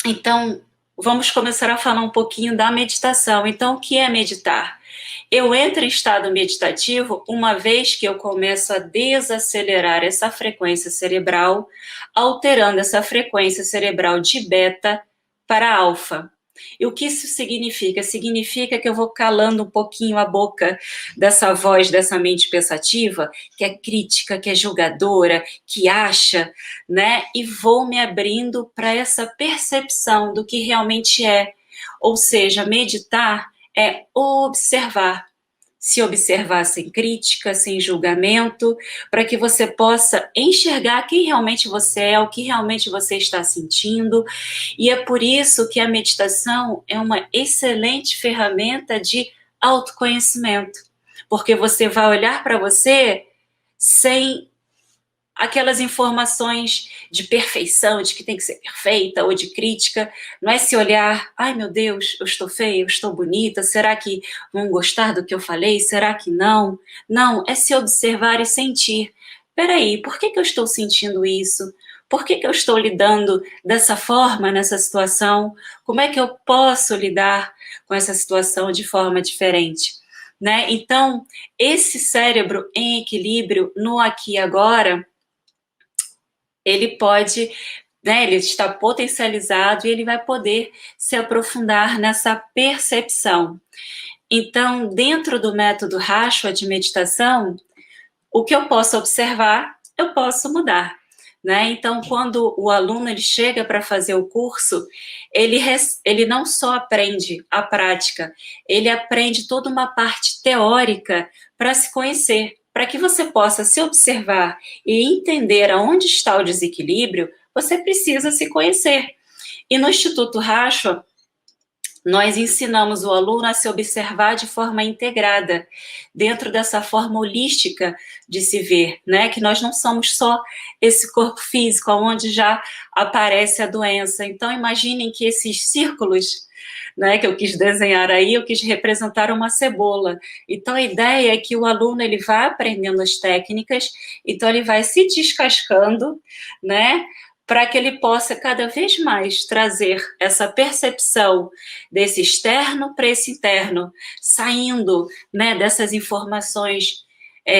Então, vamos começar a falar um pouquinho da meditação. Então, o que é meditar? Eu entro em estado meditativo uma vez que eu começo a desacelerar essa frequência cerebral, alterando essa frequência cerebral de beta para alfa. E o que isso significa? Significa que eu vou calando um pouquinho a boca dessa voz, dessa mente pensativa, que é crítica, que é julgadora, que acha, né? E vou me abrindo para essa percepção do que realmente é. Ou seja, meditar é observar, se observar sem crítica, sem julgamento, para que você possa enxergar quem realmente você é, o que realmente você está sentindo. E é por isso que a meditação é uma excelente ferramenta de autoconhecimento, porque você vai olhar para você sem aquelas informações de perfeição, de que tem que ser perfeita, ou de crítica. Não é se olhar, ai meu Deus, eu estou feia, eu estou bonita, será que vão gostar do que eu falei? Será que não? Não, é se observar e sentir. Peraí, por que eu estou sentindo isso? Por que eu estou lidando dessa forma nessa situação? Como é que eu posso lidar com essa situação de forma diferente? Né? Então, esse cérebro em equilíbrio no aqui e agora, ele pode, né, ele está potencializado e ele vai poder se aprofundar nessa percepção. Então, dentro do método Rashwa de meditação, o que eu posso observar, eu posso mudar. Né? Então, quando o aluno ele chega para fazer o curso, ele não só aprende a prática, ele aprende toda uma parte teórica para se conhecer, para que você possa se observar e entender aonde está o desequilíbrio, você precisa se conhecer. E no Instituto Rashwa, nós ensinamos o aluno a se observar de forma integrada, dentro dessa forma holística de se ver, né? Que nós não somos só esse corpo físico, onde já aparece a doença. Então, imaginem que esses círculos, né, que eu quis desenhar aí, eu quis representar uma cebola. Então, a ideia é que o aluno ele vai aprendendo as técnicas, então ele vai se descascando, né? Para que ele possa cada vez mais trazer essa percepção desse externo para esse interno, saindo, né, dessas informações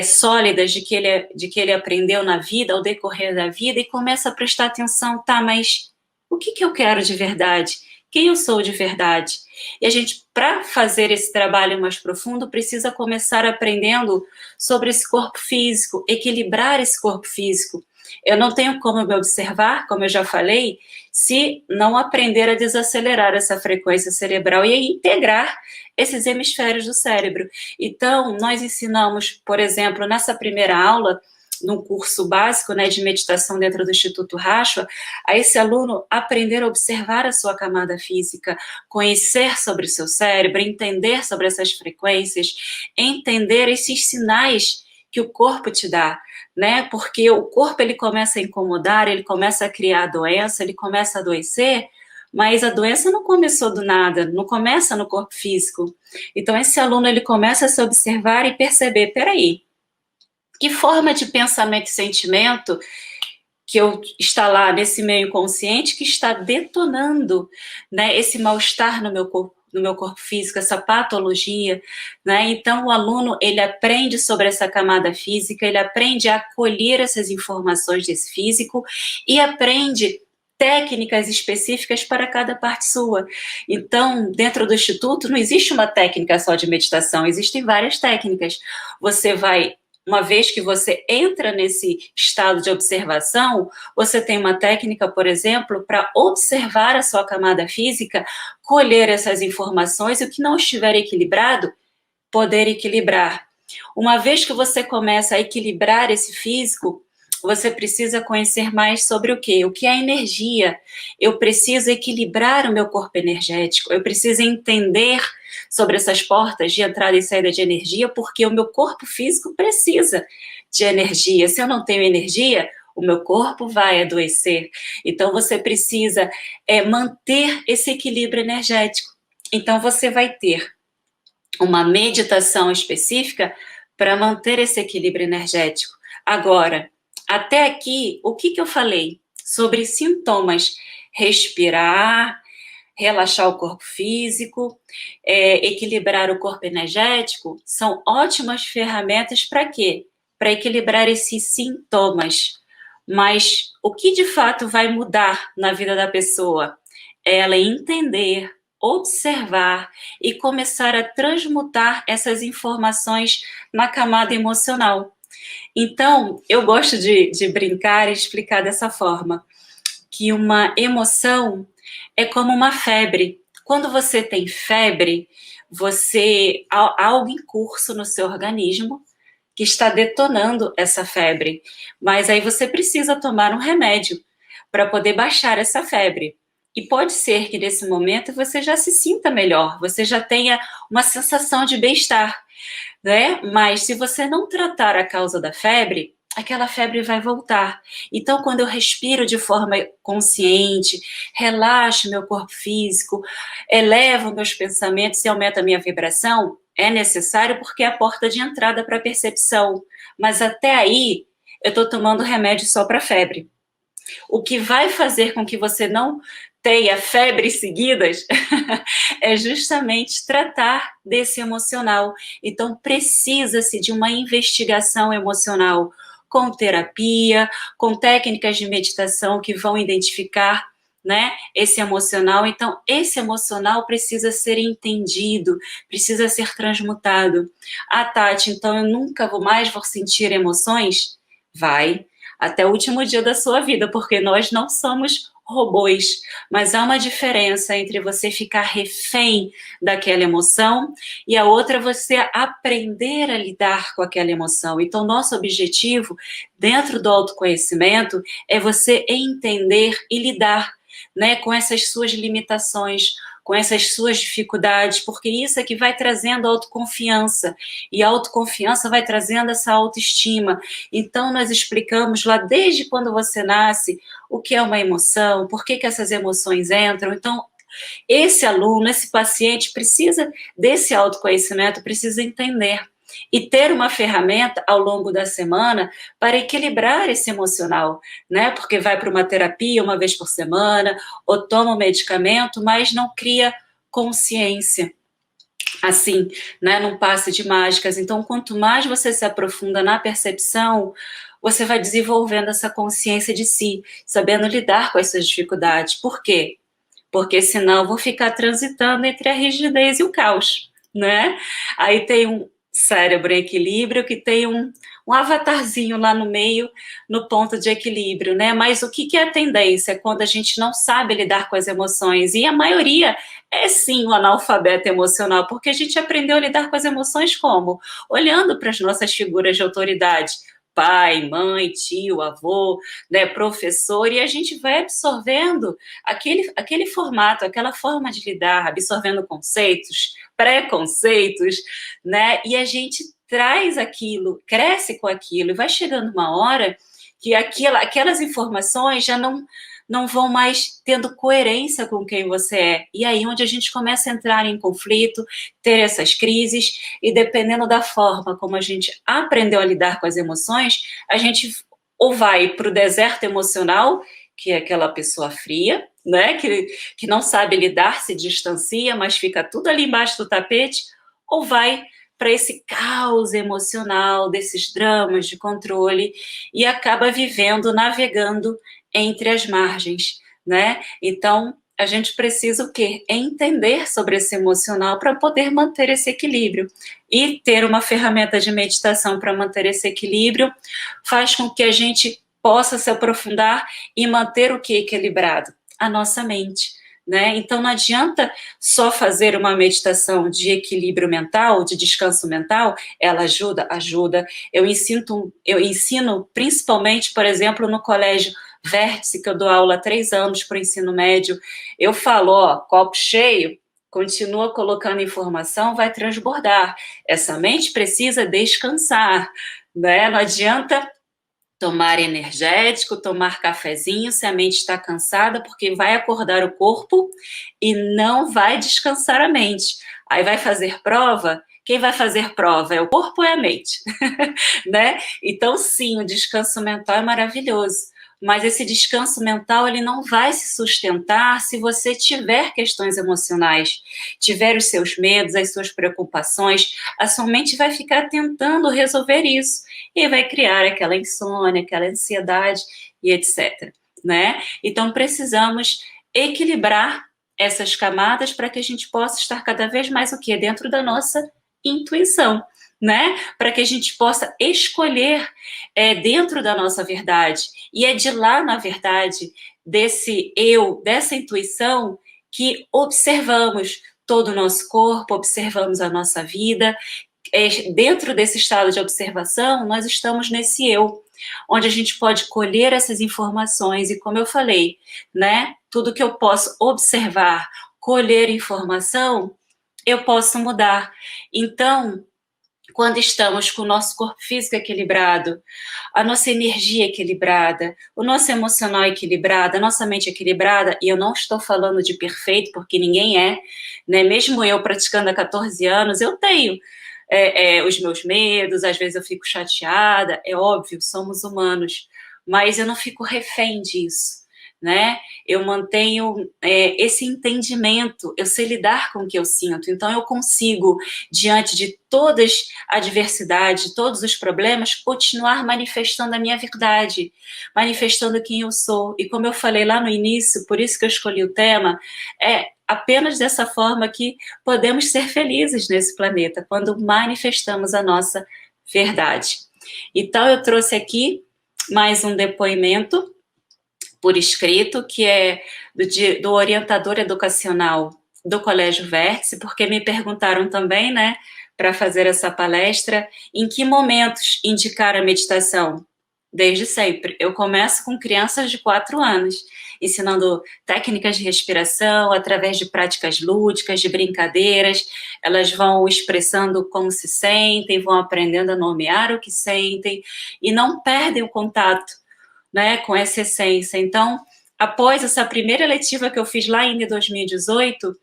sólidas de que ele aprendeu na vida, ao decorrer da vida, e começa a prestar atenção, tá, mas o que eu quero de verdade? Quem eu sou de verdade? E a gente, para fazer esse trabalho mais profundo, precisa começar aprendendo sobre esse corpo físico, equilibrar esse corpo físico. Eu não tenho como me observar, como eu já falei, se não aprender a desacelerar essa frequência cerebral e a integrar esses hemisférios do cérebro. Então, nós ensinamos, por exemplo, nessa primeira aula, num curso básico, né, de meditação dentro do Instituto Rashwa, a esse aluno aprender a observar a sua camada física, conhecer sobre o seu cérebro, entender sobre essas frequências, entender esses sinais que o corpo te dá, né? Porque o corpo ele começa a incomodar, ele começa a criar doença, ele começa a adoecer, mas a doença não começou do nada, não começa no corpo físico. Então esse aluno ele começa a se observar e perceber, peraí, que forma de pensamento e sentimento que eu está lá nesse meio consciente que está detonando, né, esse mal-estar no meu corpo físico, essa patologia, né? Então o aluno ele aprende sobre essa camada física, ele aprende a acolher essas informações desse físico e aprende técnicas específicas para cada parte sua. Então, dentro do instituto não existe uma técnica só de meditação, existem várias técnicas. Você vai, uma vez que você entra nesse estado de observação, você tem uma técnica, por exemplo, para observar a sua camada física, colher essas informações e o que não estiver equilibrado, poder equilibrar. Uma vez que você começa a equilibrar esse físico, você precisa conhecer mais sobre o quê? O que é energia. Eu preciso equilibrar o meu corpo energético, eu preciso entender sobre essas portas de entrada e saída de energia, porque o meu corpo físico precisa de energia. Se eu não tenho energia, o meu corpo vai adoecer. Então você precisa manter esse equilíbrio energético. Então você vai ter uma meditação específica para manter esse equilíbrio energético. Agora, até aqui, o que eu falei sobre sintomas respirar, relaxar o corpo físico, equilibrar o corpo energético, são ótimas ferramentas para quê? Para equilibrar esses sintomas. Mas o que de fato vai mudar na vida da pessoa? É ela entender, observar e começar a transmutar essas informações na camada emocional. Então, eu gosto de brincar e explicar dessa forma, que uma emoção é como uma febre. Quando você tem febre, há algo em curso no seu organismo que está detonando essa febre. Mas aí você precisa tomar um remédio para poder baixar essa febre. E pode ser que nesse momento você já se sinta melhor, você já tenha uma sensação de bem-estar, né? Mas se você não tratar a causa da febre, aquela febre vai voltar. Então, quando eu respiro de forma consciente, relaxo meu corpo físico, elevo meus pensamentos e aumento a minha vibração, é necessário porque é a porta de entrada para a percepção. Mas até aí, eu estou tomando remédio só para febre. O que vai fazer com que você não tenha febres seguidas é justamente tratar desse emocional. Então, precisa-se de uma investigação emocional com terapia, com técnicas de meditação que vão identificar, né, esse emocional. Então, esse emocional precisa ser entendido, precisa ser transmutado. Ah, Tati, então eu nunca mais vou sentir emoções? Vai, até o último dia da sua vida, porque nós não somos robôs, mas há uma diferença entre você ficar refém daquela emoção e a outra você aprender a lidar com aquela emoção. Então, nosso objetivo dentro do autoconhecimento é você entender e lidar, né, com essas suas limitações, com essas suas dificuldades, porque isso é que vai trazendo autoconfiança, e a autoconfiança vai trazendo essa autoestima. Então, nós explicamos lá desde quando você nasce o que é uma emoção, por que essas emoções entram. Então, esse aluno, esse paciente precisa desse autoconhecimento, precisa entender e ter uma ferramenta ao longo da semana para equilibrar esse emocional, né? Porque vai para uma terapia uma vez por semana, ou toma um medicamento, mas não cria consciência, assim, né? Num passe de mágicas. Então, quanto mais você se aprofunda na percepção, você vai desenvolvendo essa consciência de si, sabendo lidar com essas dificuldades. Por quê? Porque senão eu vou ficar transitando entre a rigidez e o caos, né? Aí tem um cérebro em equilíbrio que tem um avatarzinho lá no meio, no ponto de equilíbrio, né? Mas o que é a tendência quando a gente não sabe lidar com as emoções? E a maioria é sim o analfabeto emocional, porque a gente aprendeu a lidar com as emoções como? Olhando para as nossas figuras de autoridade, pai, mãe, tio, avô, né, professor, e a gente vai absorvendo aquele formato, aquela forma de lidar, absorvendo conceitos, preconceitos, né, e a gente traz aquilo, cresce com aquilo, e vai chegando uma hora que aquelas informações já não vão mais tendo coerência com quem você é. E aí onde a gente começa a entrar em conflito, ter essas crises, e dependendo da forma como a gente aprendeu a lidar com as emoções, a gente ou vai para o deserto emocional, que é aquela pessoa fria, né, que não sabe lidar, se distancia, mas fica tudo ali embaixo do tapete, ou vai para esse caos emocional, desses dramas de controle, e acaba vivendo, navegando entre as margens, né? Então, a gente precisa o quê? Entender sobre esse emocional para poder manter esse equilíbrio. E ter uma ferramenta de meditação para manter esse equilíbrio faz com que a gente possa se aprofundar e manter o que equilibrado? A nossa mente. Né? Então não adianta só fazer uma meditação de equilíbrio mental, de descanso mental, ela ajuda. Eu ensino principalmente, por exemplo, no colégio Vértice, que eu dou aula há 3 anos para o ensino médio, eu falo, ó, copo cheio, continua colocando informação, vai transbordar. Essa mente precisa descansar, né? Não adianta tomar energético, tomar cafezinho se a mente está cansada, porque vai acordar o corpo e não vai descansar a mente. Aí vai fazer prova, quem vai fazer prova é o corpo ou é a mente? Né? Então, sim, o descanso mental é maravilhoso, Mas esse descanso mental, ele não vai se sustentar se você tiver questões emocionais, tiver os seus medos, as suas preocupações, a sua mente vai ficar tentando resolver isso e vai criar aquela insônia, aquela ansiedade e etc, né? Então precisamos equilibrar essas camadas para que a gente possa estar cada vez mais o quê? Dentro da nossa intuição, né? Para que a gente possa escolher dentro da nossa verdade. E é de lá, na verdade, desse eu, dessa intuição, que observamos todo o nosso corpo, observamos a nossa vida. Dentro desse estado de observação, nós estamos nesse eu, onde a gente pode colher essas informações, e como eu falei, né? Tudo que eu posso observar, colher informação, eu posso mudar. Então, quando estamos com o nosso corpo físico equilibrado, a nossa energia equilibrada, o nosso emocional equilibrado, a nossa mente equilibrada, e eu não estou falando de perfeito, porque ninguém é, né? Mesmo eu praticando há 14 anos, eu tenho os meus medos, às vezes eu fico chateada, é óbvio, somos humanos, mas eu não fico refém disso, né? Eu mantenho esse entendimento, eu sei lidar com o que eu sinto, então eu consigo, diante de todas as adversidades, todos os problemas, continuar manifestando a minha verdade, manifestando quem eu sou. E como eu falei lá no início, por isso que eu escolhi o tema, é apenas dessa forma que podemos ser felizes nesse planeta, quando manifestamos a nossa verdade. Então eu trouxe aqui mais um depoimento por escrito, que é do orientador educacional do Colégio Vértice, porque me perguntaram também, né, para fazer essa palestra, em que momentos indicar a meditação? Desde sempre. Eu começo com crianças de 4 anos, ensinando técnicas de respiração, através de práticas lúdicas, de brincadeiras, elas vão expressando como se sentem, vão aprendendo a nomear o que sentem, e não perdem o contato, né, com essa essência. Então, após essa primeira letiva que eu fiz lá ainda em 2018,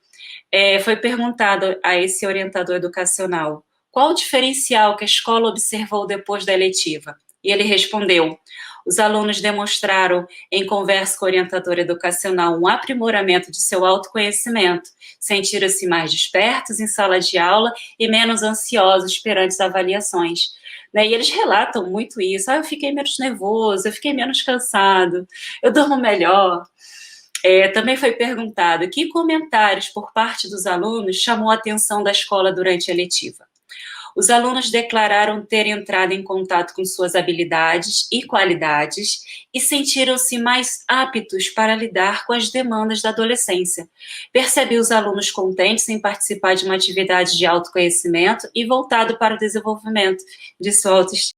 foi perguntado a esse orientador educacional qual o diferencial que a escola observou depois da eletiva. E ele respondeu: os alunos demonstraram, em conversa com o orientador educacional, um aprimoramento de seu autoconhecimento, sentiram-se mais despertos em sala de aula e menos ansiosos perante as avaliações. Né? E eles relatam muito isso. Eu fiquei menos nervoso, eu fiquei menos cansado, eu durmo melhor. Também foi perguntado que comentários por parte dos alunos chamou a atenção da escola durante a letiva. Os alunos declararam ter entrado em contato com suas habilidades e qualidades e sentiram-se mais aptos para lidar com as demandas da adolescência. Percebi os alunos contentes em participar de uma atividade de autoconhecimento e voltado para o desenvolvimento de sua autoestima.